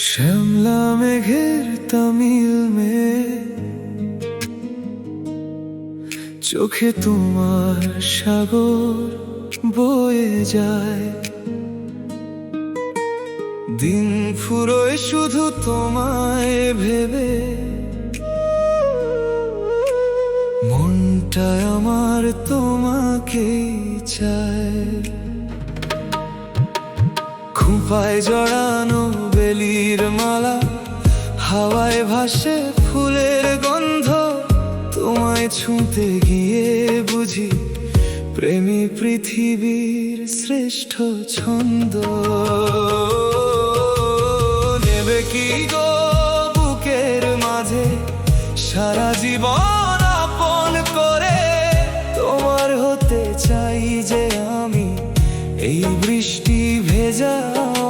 শ্যামলা মেঘের তামিল মেয়ে, চোখে তোমার সাগর বয়ে যায়। দিন ফুরোয় শুধু তোমায় ভেবে, মনটা আমার তোমাকেই চায়। খোঁপায় জড়ানো বেলির মালা, হাওয়ায় ভাসে ফুলের গন্ধ। তোমায় ছুঁতে গিয়ে বুঝি প্রেমী পৃথিবীর শ্রেষ্ঠ ছন্দ। নেবে কি গো বুকের মাঝে সারা জীবন আপন করে? তোমার হতে চাই যে আমি এই বৃষ্টি ভেজা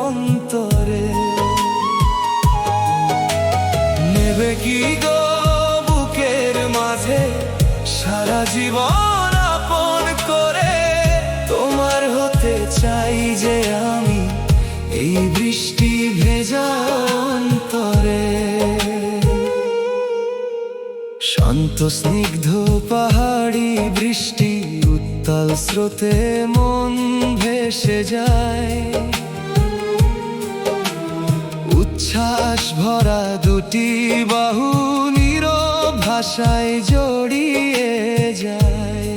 অন্তরে। নেবে কি গো বুকের মাঝে সারা জীবন আপন করে? তোমার হতে চাই যে আমি এই বৃষ্টি ভেজা অন্তরে। শান্ত স্নিগ্ধ পাহাড়ি বৃষ্টি, উত্তাল স্রোতে মন ভেসে যায়। উচ্ছ্বাস ভরা দুটি বাহু নীরব ভাষায় জড়িয়ে যায়।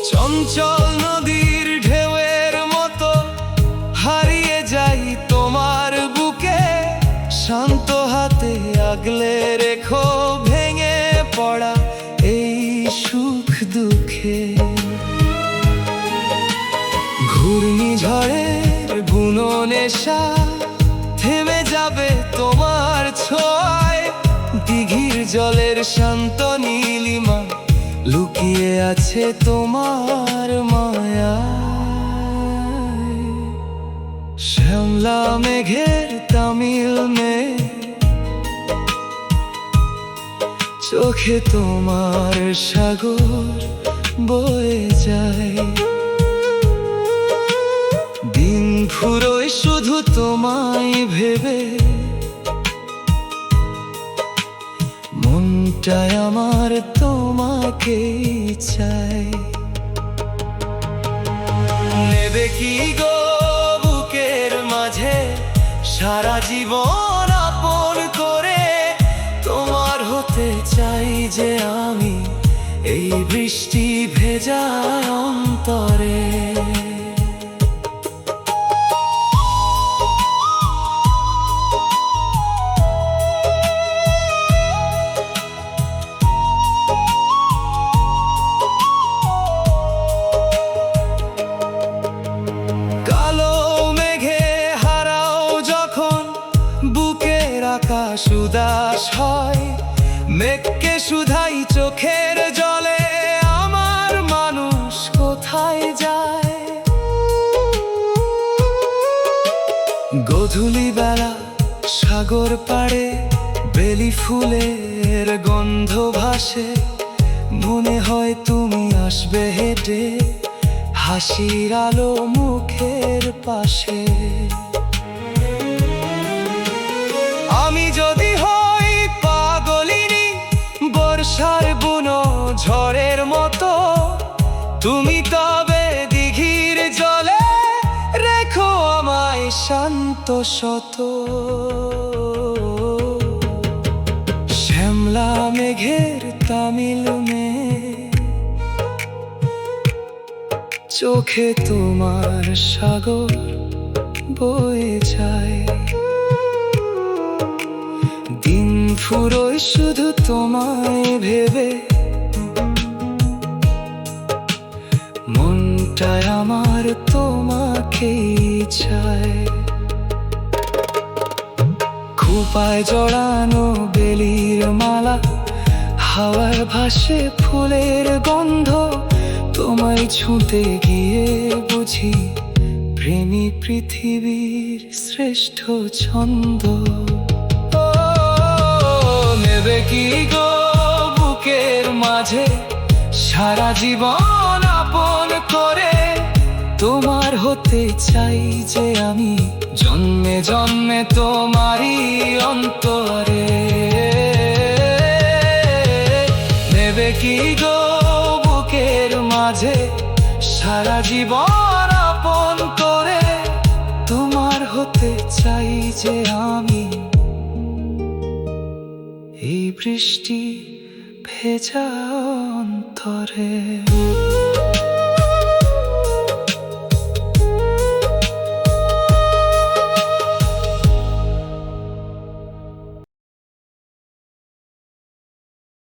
চঞ্চল নদীর ঢেউয়ের মতো হারিয়ে যাই তোমার বুকে। শান্ত হাতে আগলে রেখো ভেঙে পড়া এই সুখ দুঃখে। ঘূর্ণিঝড়ের বুনো নেশা থেমে যাবে তোমার ছোঁয়ায়। দিঘির জলের শান্ত নীলিমা লুকিয়ে আছে তোমার মায়ায়। শ্যামলা মেঘের তামিল মেয়ে, চোখে তোমার সাগর বয়ে যায়। দিন ফুরোয় শুধু তোমায় ভেবে, মনটায় আমার তোমাকেই চায়। নেবে কি গো বুকের মাঝে সারা জীবন আপন করে? তোমার হতে চাই যে আমি এই বৃষ্টি ভেজা অন্তরে। আকাশ উদাস হয়, মেঘকে শুধাই চোখের জলে আমার মানুষ কোথায় যায়? গধূলি বেলা সাগর পাড়ে বেলি ফুলের গন্ধ ভাসে। মনে হয় তুমি আসবে হেঁটে, হাসির আলো মুখের পাশে। আমি যদি হই পাগলিনী বর্ষার বুনো ঝড়ের মতো, তুমি তবে দিঘির জলে রেখো আমায় শান্ত শত। শ্যামলা মেঘের তামিল মেয়ে, চোখে তোমার সাগর বয়ে যায়। দিন ফুরোয় শুধু তোমায় ভেবে, মনটায় আমার তোমাকেই চায়। খোঁপায় জড়ানো বেলির মালা, হাওয়ার ভাসে ফুলের গন্ধ। তোমায় ছুঁতে গিয়ে বুঝি প্রেমী পৃথিবীর শ্রেষ্ঠ ছন্দ। ও নেবে কি গো বুকের মাঝে সারা জীবন আপন করে, তোমার হতে চাই যে আমি জন্মে জন্মে তোমারই অন্তরে। নেবে কি গো বুকের মাঝে সারা জীবন আপন করে, তোমার হতে চাই যে আমি এই বৃষ্টি ভেজা অন্তরে।